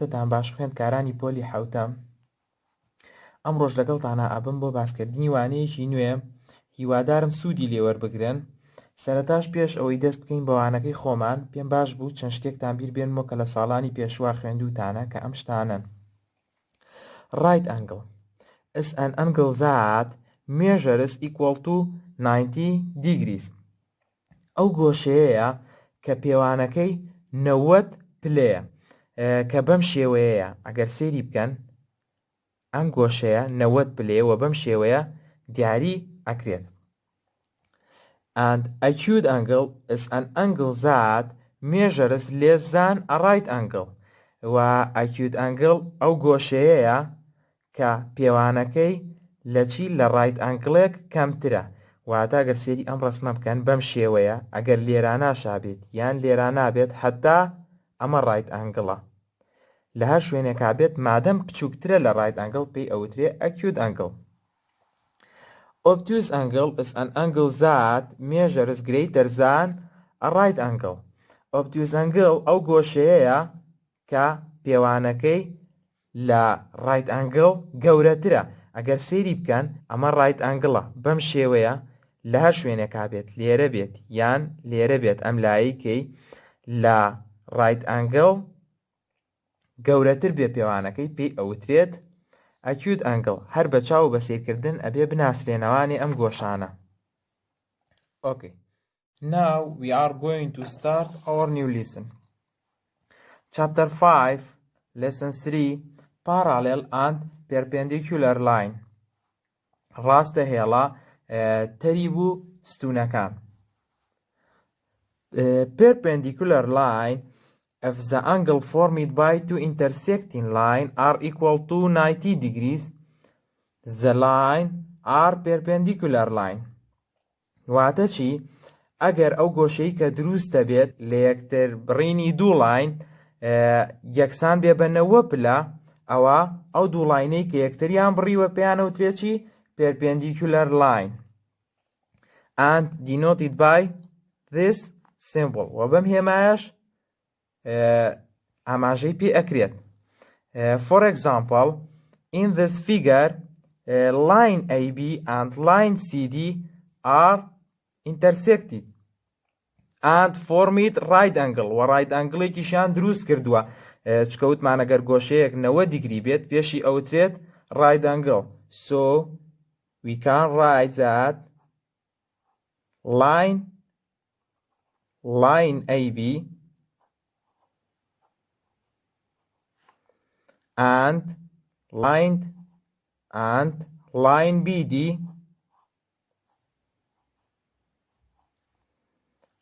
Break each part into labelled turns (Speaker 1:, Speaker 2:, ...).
Speaker 1: کاتتان باش خوێندکارانی پۆلی حەوتەم. ئەمڕۆژ لەگەڵتانە ئەبم بۆ باسکردنی وانەیەکی نوێ، هیوادارم سوودی لێوەربگرن. سەرەتاش پێش ئەوەی دەست بکەین بە وانەکەی خۆمان، پێم باش بوو چەند شتێکتان بیر بێنمەوە کە لە ساڵانی پێشووا خوێندووتانە کە ئەم شتانن. Right angle is an angle that measures equal to 90 degrees. ئەو گۆشەیەیە کە پێوانەکەی 90 پلەیە، کە بەم شێوەیەیە ئەگەر سێری بکەن ئەم گۆشەیە 90 پلەیەوە بەم شێوەیە دیاری ئەکرێت. And acute angle is an angle that measures less than a right angle. و acute angle ئەو گۆشەیەیە کە پێوانەکەی لە چی لە right angle کەمترە. واتە ئەگەر سێری ئەم ڕەسمە بکەن بەم شێوەیە ئەگەر لێراناشا بێت یان لێرانە بێت حتا ئەمە right angle. لە هەر شوێنێکا بێت مادەم بچووکترە لە right angle پێی ئەوترێ acute angle. Obtuse angle is an angle that measures greater than a right angle. Obtuse angle ئەو گۆشەیەیە کە پێوانەکەی لە right angle گەورەترە. ئەگەر سێری بکەن ئەمە right angle بەم شێوەیە لە هەر شوێنێکا بێت لێرە بێت یان لێرە بێت ئەم لایەکەی لە right angle گەورەتر بێ پێوانەکەی پێی ئەوترێت acute angle. هەر بە چاو بە سیرکردن ئەبێ بناسرێنەوانی ئەم گۆشانە. Okay. Now we are going to start our new lesson. Chapter 5, Lesson 3, Parallel and Perpendicular line. ڕاستەهێڵە، تەریب و ستوونەکان. Perpendicular line if the angle formed by two intersecting lines are equal to 90 degrees, the line are perpendicular line. واتە چی؟ ئەگەر ئەو گۆشەی کە دروستە بێت لە یەکتر بڕینی دوو لاین یەکسان بێ بە 90 پلە، ئەوە ئەو دوو لاینەی کە یەکتریان بڕیوە پێیانەوترێت چی؟ perpendicular line and denoted by this symbol. و بەم هێمایەش ئاماژەی پێ ئەکرێت. For example, in this figure, line AB and line CD are intersected and formed right angle. و right angle کیشان دروست کردووە، چکەوتمان ئەگەر گۆشەیەک 90 دیگری بێت پێشی ئەوترێت right angle. So we can write that line AB and line BD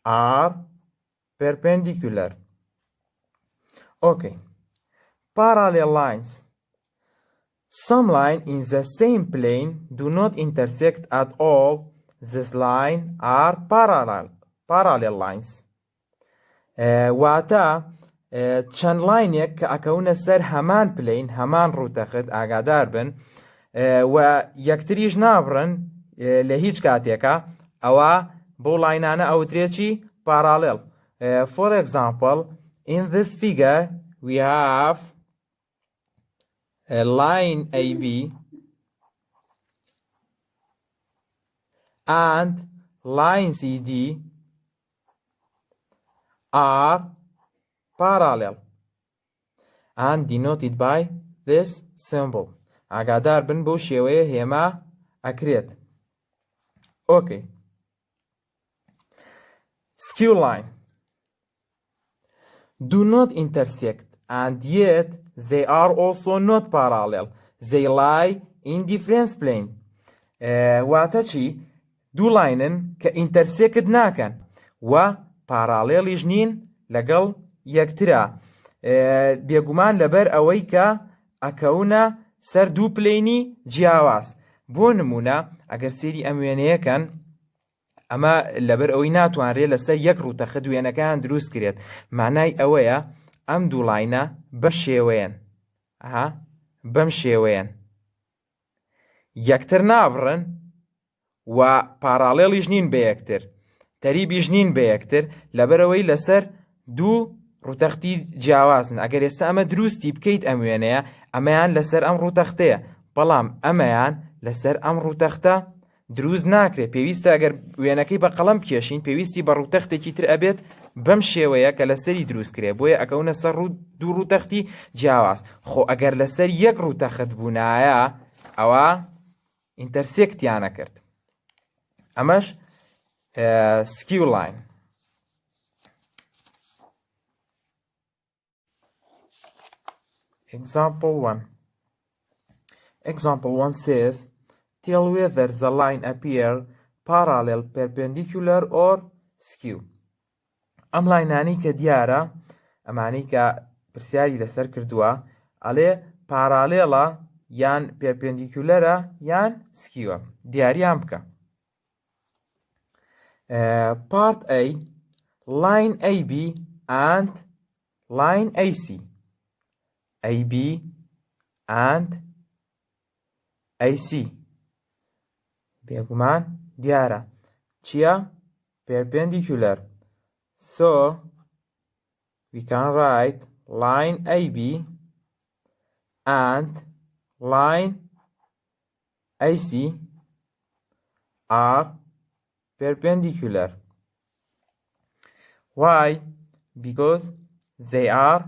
Speaker 1: are perpendicular. Okay. Parallel lines. Some lines in the same plane do not intersect at all. This line are parallel lines. واتە چەند لاینێک کە ئەکەونە سەر هەمان پلین هەمان ڕووتەخت ئاگادار بن و یەکتریش نابڕن لە هیچ کاتێکە، ئەوە بۆ لاینانە ئەوترێکی parallel. For example, in this figure we have a line AB and line CD are parallel and denoted by this symbol. ئاگادار بن بۆ شێوەیە هێما ئەکرێت. Okay. Skew line do not intersect and yet they are also not parallel. They lie in different plane. واتە چی؟ دوو لاینن کە ئینتەرسێکت ناکەن و پاراڵێڵیش نین لەگەڵ یەکترا، بێگومان لەبەر ئەوەی کە ئەکەونە سەر دوو پلەینی جیاواز. بۆ نمونە ئەگەر سێری ئەم وێنەیەکەن، ئەمە لەبەر ئەوەی ناتوانرێت لەسەر یەک ڕووتەخت وێنەکان دروست کرێت. مانای ئەوەیە ئەم دوو لاینە بە شێوەیەن، بەم شێوەیەن یەکتر نابڕن و پاراڵێڵیش نین بە یەکتر، تەریبیش نین بە یەکتر، لەبەرەوەی لەسەر دوو ڕوتەختی جیاوازن. ئەگەر ئێستا ئەمە دروستی بکەیت ئەم وێنەیە ئەمەیان لەسەر ئەم ڕوتەختەیە، بەڵام ئەمەیان لەسەر ئەم ڕوتەختە دروست ناکرێت. پێویستە ئەگەر وێنەکەی بە قەڵەم بکێشین پێویستی بە ڕوتەختێکی تر ئەبێت بەم شێوەیە کە لەسەری دروست کرێ، بۆیە ئەکەونە سەر دوو ڕوتەختی جیاواز. خۆ ئەگەر لەسەر یەک ڕوتەخت بوونایە ئەوە ئینتەرسێکتیانە کرد. ئەمەش سکیو لاین. Example 1 says, tell whether the line appear parallel, perpendicular or skew. ئەم لاینانی کە دیارە، ئەمانەی کە پرسیاری لەسەر کردووە، ئەڵێ پارالێڵە یان پێرپێندیکولەرە یان سکیوە، دیاریان بکە. Part A, line AB and line AC. AB and AC. بێگومان دیارە. چییە؟ Perpendicular. So we can write line AB and line AC are perpendicular. Why? Because they are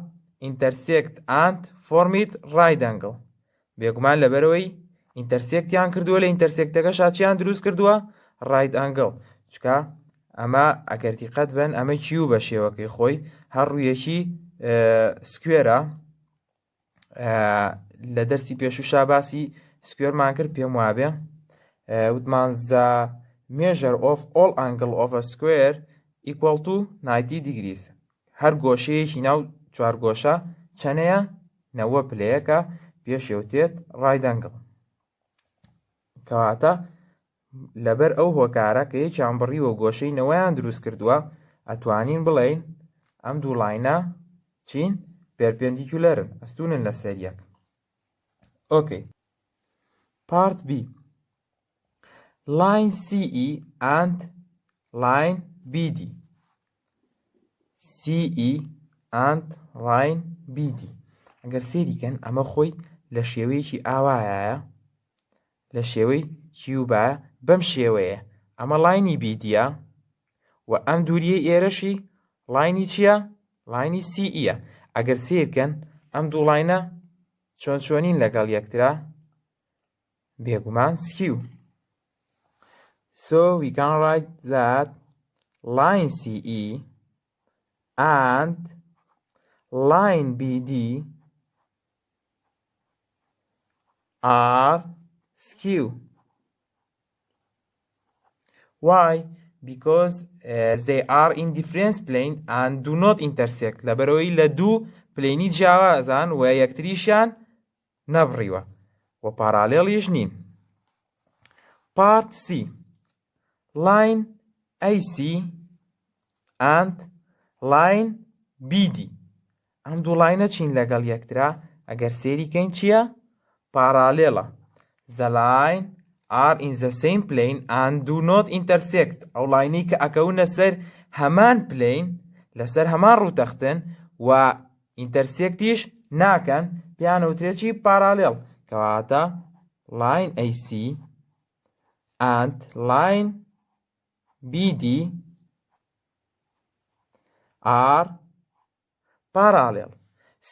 Speaker 1: intersect and form it right angle. بێگومان لەبەرەوەی ئینتەرسێکتیان کردووە، لە ئینتەرسێکتەکە شاچیان دروست کردووە right angle. چکە ئەمە ئەگەر دیقەت بن ئەمە کیو بە شێوەکەی خۆی هەر ڕوویەکی سکوێرە. لە دەرسی پێشووشا باسی سکوێرمان کرد، پێم وابێ وتمان the measure of all angle of a square equal to 90 degrees. هەر گۆشەیەکی ناو چوار گۆشە چەنەیە؟ 90 پلەیەکە پێشێوتێت right angle. کەواتە لەبەر ئەو هۆکارە کە یەکیان بڕیوە گۆشەی نەوەیان دروست کردووە، ئەتوانین بڵێین ئەم دوو لاینە چین؟ پێرپێندیکولەرن، ئەستونن لەسەر یەک. Okay. Part B, line CE and line BD. CE and line BD. ئەگەر سێریکەن ئەمە خۆی لە شێوەیەکی ئاوایە، لە شێوەی کیوبایە، بەم شێوەیە ئەمە لاینی بیدیە و ئەم دووریە ئێرەشی لاینی چییە؟ لاینی CEە. ئەگەر سێرکەن ئەم دوو لاینە چۆن چۆنین لەگەڵ یەکترا؟ بێگومان سکیو. So we can write that line CE and line BD are skew. Why? Because they are in different plane and do not intersect. لەبەرەوەی لە دوو پلەینی جیاوازان و یەکتریشیان نەبڕیوە و پارالێڵیش نین. Part C, line AC and line BD. ئەم دوو لاینە چین لەگەڵ یەکترا؟ ئەگەر سێریکەین چییە؟ پارالێڵە. The line are in the same plane and do not intersect. ئەو لاینی کە ئەکەونە سەر هەمان پلین، لەسەر هەمان ڕوتەختن و ئینتەرسێکتیش ناکەن، پیانەوترێکی پارالێڵ. کەواتە line AC and line BD are parallel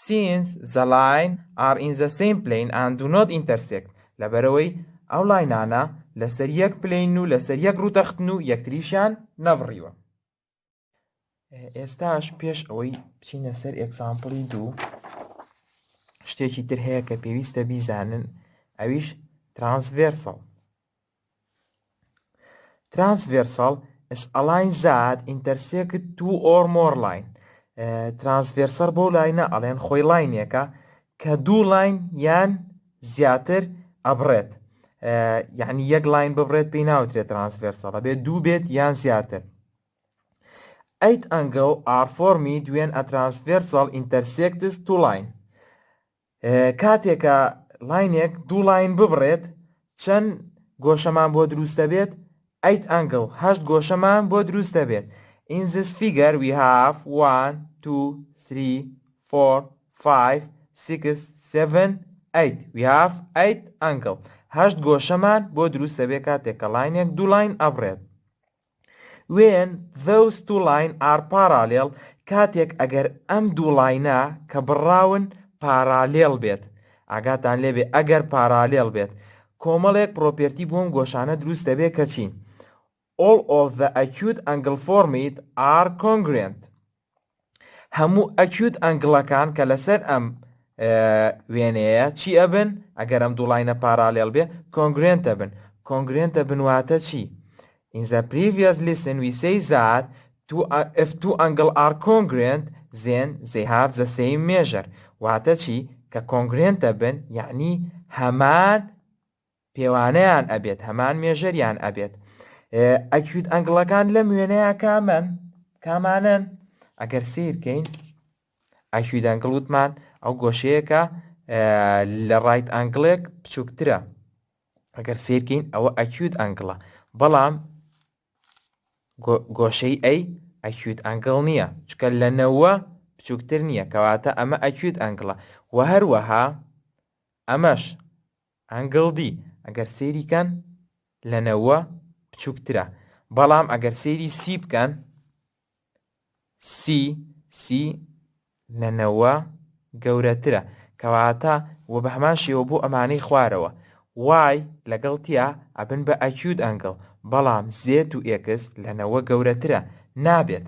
Speaker 1: since the line are in the same plane and do not intersect. لەبەرەوەی ئەو لاینانە لەسەر یەک پلین و لەسەر یەک ڕوتەختن و یەکتریشیان نەبڕیوە. ئێستاش پێش ئەوەی بچینە سەر ئێکزامپڵی دوو، شتێکی تر هەیە کە پێویستە بیزانن، ئەویش transversal. Transversal is a line that intersects two or more line. Transversal بۆ لاینە ئەڵێن خۆی لاینێکە کە دوو لاین یان زیاتر ئەبڕێت. یعنی یەک لاین ببڕێت پێی ناوترێت transversal، ئەبێت دوو بێت یان زیاتر. 8 angle are formed when a transversal intersects two line. کاتێکە لاینێک دوو لاین ببڕێت چەند گۆشەمان بۆ دروستە بێت؟ 8 angle، 8 گۆشەمان بۆ دروستە بێت. In this figure we have 1, 2, 3, 4, 5, 6, 7, 8. We have 8 angle. 8 گۆشەمان بۆ دروستە بێ کاتێک کە لاینێک دوو لاین ئەبڕێت. When those two lines are parallel, کاتێک ئەگەر ئەم دوو لاینە کە بڕاون پارالێل بێت. ئاگاتان لێبێ ئەگەر پارالێل بێت. کۆمەڵێک پرۆپێرتی بۆم گۆشانە دروست دەبێ کە چین؟ All of the acute angle formed are congruent. هەموو acute angle-ەکان کە لەسەر ئەم وێنەیە چی ئەبن؟ ئەگەر ئەم دوو لاینە پارالێل بێ congruent ئەبن. congruent ئەبن واتە چی؟ In the previous lesson we say that if two angles are congruent then they have the same measure. واتە چی؟ کە congruent ئەبن یعنی هەمان پێوانەیان ئەبێت، هەمان مێژەریان ئەبێت. ئەکیوت ئەنگڵەکان لەم وێنەیە کامانن؟ ئەگەر سیرکەین ئەکیوت ئەنگڵ وتمان ئەو گۆشەیەکە لە ڕایت ئەنگڵێک بچووکترە. ئەگەر سیرکەین ئەوە ئەکیوت ئەنگڵە، بەڵام گۆشەی ئەی ئەکیوت ئەنگڵ نییە چکە لەنەوە بچووکتر نییە، کەواتە ئەمە ئەکیوت ئەنگڵە. و هەروەها ئەمەش ئەنگڵ دی ئەگەر سێریکەن لەنەوە بچووکترە، بەڵام ئەگەر سێری سی بکەن سی لەنەوە گەورەترە، کەواتە و بە هەمان شێوە بۆ ئەمانەی خوارەوە وای لەگەڵتیا ئەبن بە ئەکیوت ئەنگڵ، بەڵام زێت و ئێکس لەنەوە گەورەترە نابێت.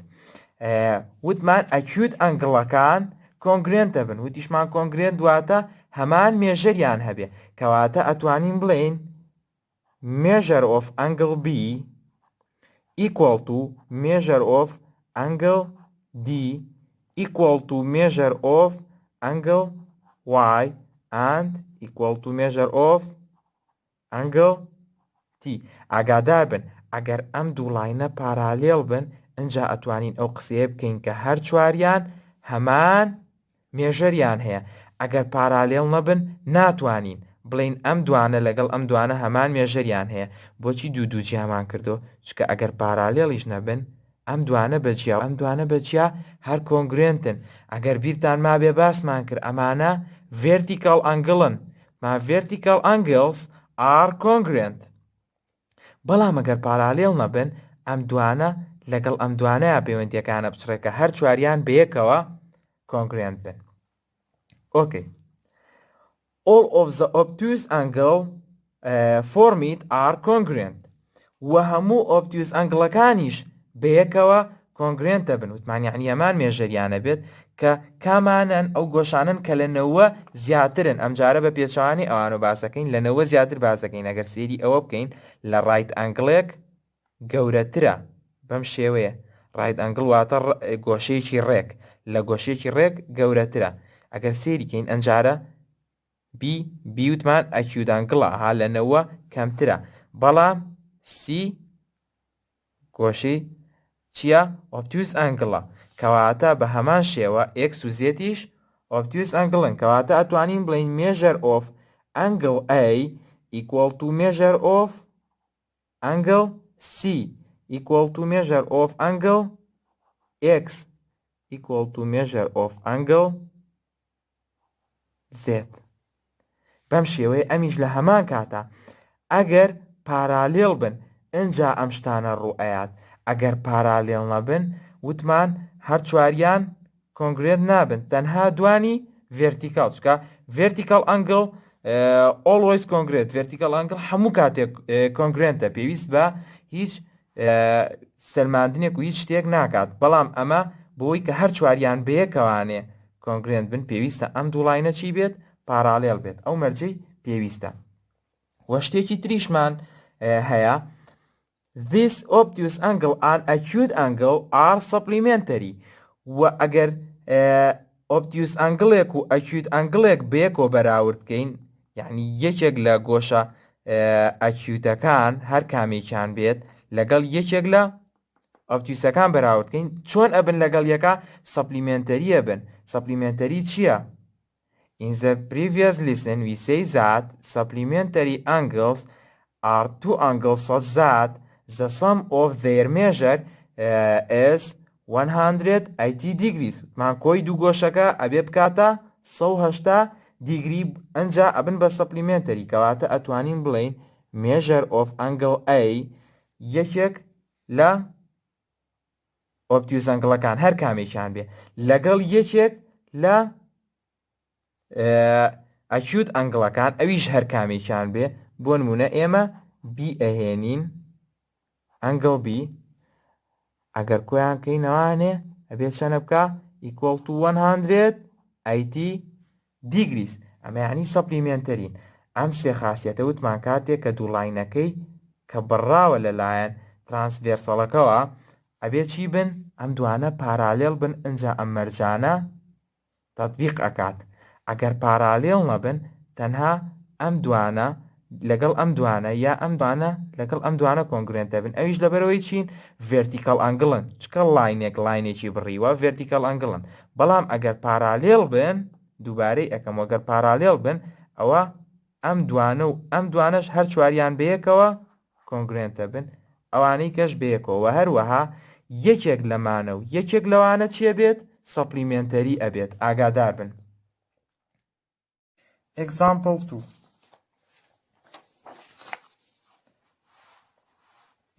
Speaker 1: وتمان ئەکیوت ئەنگڵەکان کۆنگرێنتە بن، وتیشمان کۆنگرێنت دواتە هەمان مێژەریان هەبێ، کەواتە ئەتوانین بڵێین measure of angle B equal to measure of angle D equal to measure of angle Y and equal to measure of angle T. ئاگادار بن ئەگەر ئەم دوو لاینە پارالێل بن ئەنجا ئەتوانین ئەو قسەیە بکەین کە هەر چواریان هەمان مێژەریان هەیە. ئەگەر پارالێل نەبن ناتوانین بڵین ئەم دوانە لەگەڵ ئەم دوانە هەمان مێژەریان هەیە. بۆچی دوو جیامان کردو؟ چکە ئەگەر پارالێڵیش نەبن ئەم دوانە بەجیا ئەم دوانە بەجیا هەر کۆنگرێنتن. ئەگەر بیرتان مابێ باسمان کرد ئەمانە vertical angle-ن، ما vertical angles are congruent. بەڵام ئەگەر پارالێل نەبن ئەم دوانە لەگەڵ ئەم دوانەیە پەیوەندیەکانە بچڕێکە هەر چواریان بەیەکەوە کۆنگرێنت بن. Okay. All of the obtuse angle formed are congruent. و هەموو obtuse angle-ەکانیش بەیەکەوە کۆنگرێنتە بن، وتمان یعنی هەمان مێژەریانە بێت کە کامانن ئەو گۆشانن کە لەنەوە زیاترن. ئەمجارە بە پێچوانی ئەوانە باسەکەین لەنەوە زیاتر باسەکەین. ئەگەر سێری ئەوە بکەین لە ڕایت ئەنگڵێک گەورەترە، بەم شێوەیە ڕایت ئەنگڵ واتە گۆشەیەکی ڕێک، لە گۆشەیەکی ڕێک گەورەترە. ئەگەر سێریکەین ئەنجارە بیوتمان ئەکیوت ئەنگڵە ها لەنەوە کەمترە، بەڵام سی گۆشەی چییە؟ ئۆبتیوس ئەنگڵە، کەواتە بە هەمان شێوە ئێکس و زێتیش ئۆبتیوس ئەنگڵن، کەواتە ئەتوانین بڵین measure of angle A equal to measure of angle C equal to measure of angle X equal to measure of angle Z. بەم شێوەیە ئەمیش لە هەمان کاتە ئەگەر پارالێل بن ئەنجا ئەم شتانە ڕوئەیات، ئەگەر پارالێل نەبن وتمان هەر چواریان کۆنگرێنت نابن، تەنها دوانی vertical، چکە vertical angle always congruent. vertical angle هەموو کاتێک کۆنگرێنتە، پێویست بە هیچ سەلماندنێک و هیچ شتێک ناکات، بەڵام ئەمە بۆی کە هەر چواریان بەیەکەوانێ کۆنگرێنت بن پێویستە ئەم دوو لاینە چی بێت؟ پارالێل بێت، ئەو مەرجەی پێویستە. وە شتێکی تریشمان هەیە this obtuse angle and acute angle are supplementary. و ئەگەر obtuse angle-ێک و acute angle-ێک بەیەکەوە بەراوردکەین، یعنی یەکێک لە گۆشە ئەکیوتەکان هەر کامێکیان بێت لەگەڵ یەکێک لە obtuseەکان بەراوردکەین، چۆن ئەبن لەگەڵ یەکە؟ supplementary ئەبن. supplementary چییە؟ In the previous lesson we say that supplementary angles are two angles such that the sum of their measure is 180 degrees مان کۆی دوو گۆشەکە ئەبێ بکاتە 180 دیگری ئەنجا ئەبن بە سەپلیمنتەری کەواتە ئەتوانین بڵێین measure of angle A یەکێک لە ئۆبتیوز ئەنگڵەکان هەر کامێکیان بێ لەگەڵ یەکێک لە ئەکیوت ئەنگڵەکان ئەویش هەر کامێکیان بێ بۆ نمونە ئێمە B ئەهێنین ئەنگڵ B ئەگەر کۆیان کەینەوانێ ئەبێت چەنە بکە equal to 180 degrees ئەمە یعنی سەپلیمنتەرین ئەم سێ خاصیەتە وتمان کاتێک کە دوو لاینەکەی کە بڕاوە لەلایەن ترانسڤێرسەڵەکەوە ئەبێت چی بن ئەم دوانە پارالێڵ بن ئەنجا ئەم مەرجانە تەطبیق ئەکات ئەگەر پارالێڵ نەبن تەنها ئەم دوانە لەگەڵ ئەم دوانە یا ئەم دوانە لەگەڵ ئەم دوانە کۆنگرێنتە بن ئەویش لەبەرەوەی چین ڤێرتیکەڵ ئەنگڵن چکە لاینێکی بڕیوە ڤێرتیکەڵ ئەنگڵن بەڵام ئەگەر پارالێڵ بن دووبارەی ئەەکەم وەگەر پارالێڵ بن ئەوە ئەم دوانە و ئەم دوانەش هەر چواریان بەیەکەوە کۆنگرێنتە بن ئەوانەی کەش بەیەکەوە هەروەها یەکێک لەمانە و یەکێک لەوانە چیە بێت سەپلیمنتەری ئەبێت ئاگادار بن. Example 2.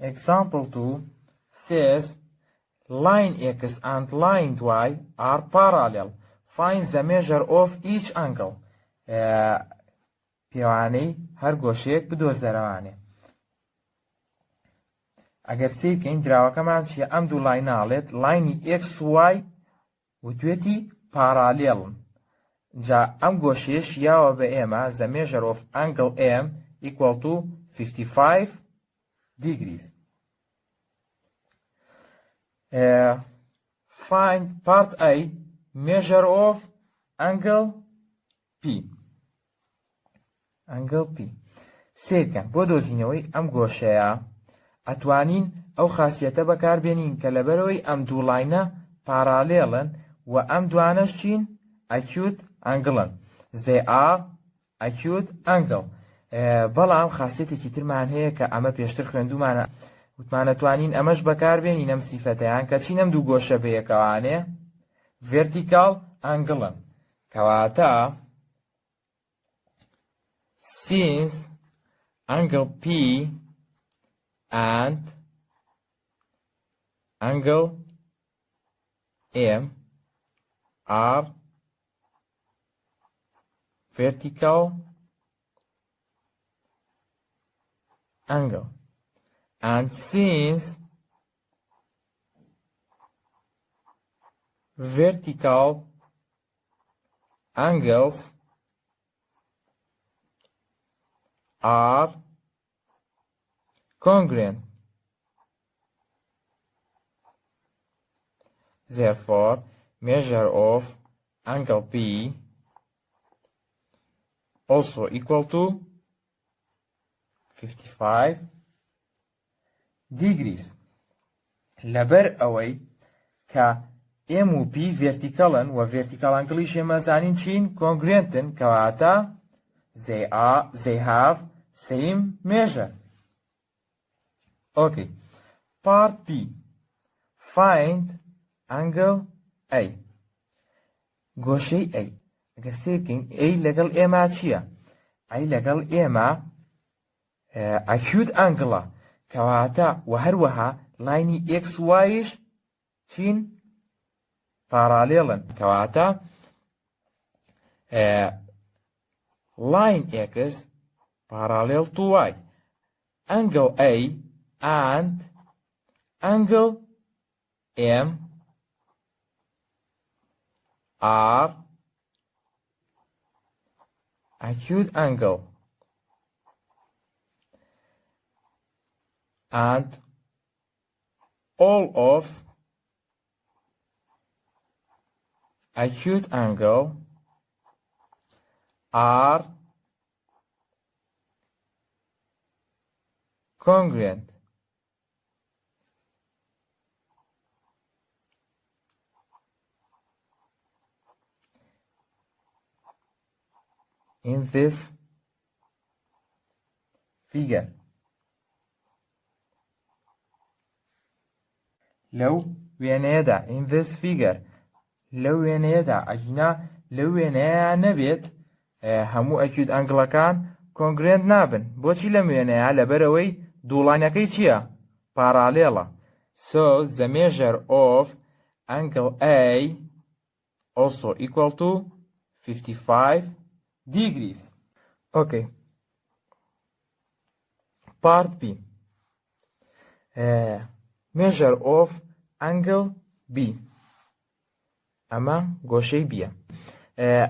Speaker 1: Example 2 says line X and line Y are parallel. Find the measure of each angle. پیوانەی هەر گۆشەیەک بدۆزەرەوانێ. ئەگەر سیرکەین دراوەکەمان چیە ئەم دوو لایناڵێت لاینی XY وتوێتی پارالێڵن. جا ئەم گۆشەیەش یاوە بە ئێمە the measure of angle M equal to 55 degrees. Find part A measure of angle P. Angle P. سیرکەن بۆ دۆزینەوەی ئەم گۆشەیە ئەتوانین ئەو خاصیەتە بەکاربێنین کە لەبەرەوەی ئەم دوو لاینە پارالێڵن و ئەم دوانەش چین acute angle. They are acute angle. بەڵام خاصیەتێکی ترمان هەیە کە ئەمە پێشتر خوێندومانە وتمانەتوانین ئەمەش بەکاربێنین ئەم سیفەتەیان کە چین ئەم دوو گۆشە بەیەکەوانێ vertical angle کەواتە since angle P and angle M are vertical angle and since vertical angles are congruent, therefore measure of angle P also equal to 55 degrees. لەبەر ئەوەی کە M و P verticalن و vertical angle ێمەزانین چین congruentن کەواتە they have same measure. Okay. Part B. Find angle A. گۆشەی A. ئەگەر سیرکەین A لەگەڵ ئێمە چییە؟ A لەگەڵ ئێمە acute angle کەواتە و هەروەها لاینی XYش چین پارالێڵن کەواتە line X parallel to Y. Angle A and angle M are acute angle and all of acute angle are congruent. In this figure لەو وێنەیەدا in this figure لەو وێنەیەدا ئەگینا لەو وێنەیە نەبێت هەموو ئەکیوت ئەنگڵەکان کۆنگرێنت نابن. بۆچی لەم وێنەیە؟ لەبەرەوەی دووڵانیەکەی چییە؟ پارالێڵە. So the measure of angle A also equal to 55 degrees. Okay. Part B. Measure of angle B. ئەمە گۆشەی بیە.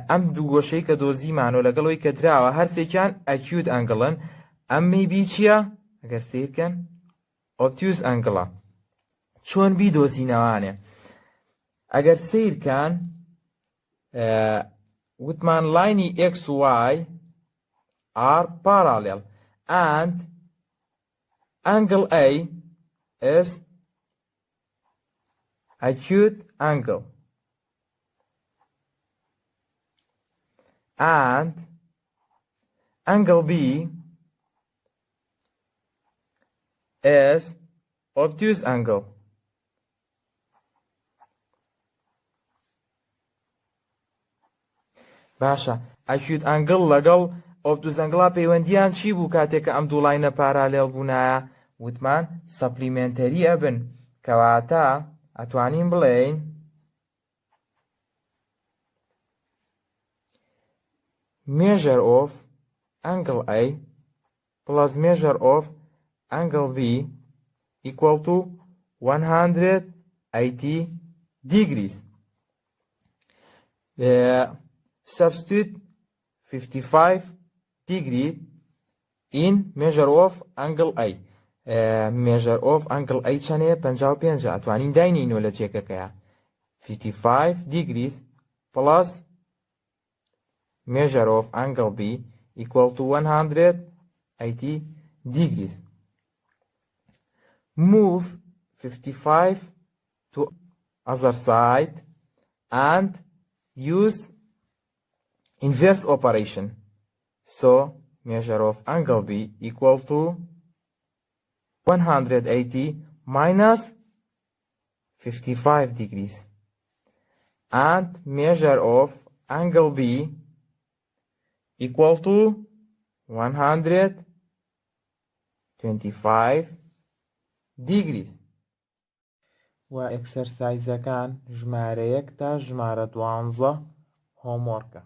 Speaker 1: ئەم دوو گۆشەی کە دۆزیمان و لەگەڵەوەی کە دراوە هەرسێکیان ئەکیوت ئەنگڵن. ئەم بی چییە؟ ئەگەر سیرکەن ئۆبتیوز ئەنگڵە. چۆن بی دۆزینەوانێ؟ ئەگەر سیرکان وتمان لاینی x و y are parallel and angle A is acute angle and angle B is obtuse angle. باشە، ئەکیوت ئەنگڵ لەگەڵ ئۆبتوز ئەنگڵا پەیوەندیان چی بوو کاتێک کە ئەم دوو لاینە پارالێڵ بوونایە؟ وتمان سەپلیمنتەری ئەبن، کەواتە ئەتوانین بڵێین measure of angle A plus measure of angle B equal to 180 degrees. Substitute 55 degree in measure of angle A. Measure of angle A چەندەیە؟ 55. ئەتوانین داینینەوە لە چێکەکەیە. 55 degrees plus measure of angle B equal to 180 degrees. Move 55 to other side and use inverse operation. So measure of angle B equal to 180 minus 55 degrees. And measure of angle B equal to 125 degrees. و ئەکسەرسایزەکان ژمارە 1 تا ژمارە 12 هۆموۆرکە.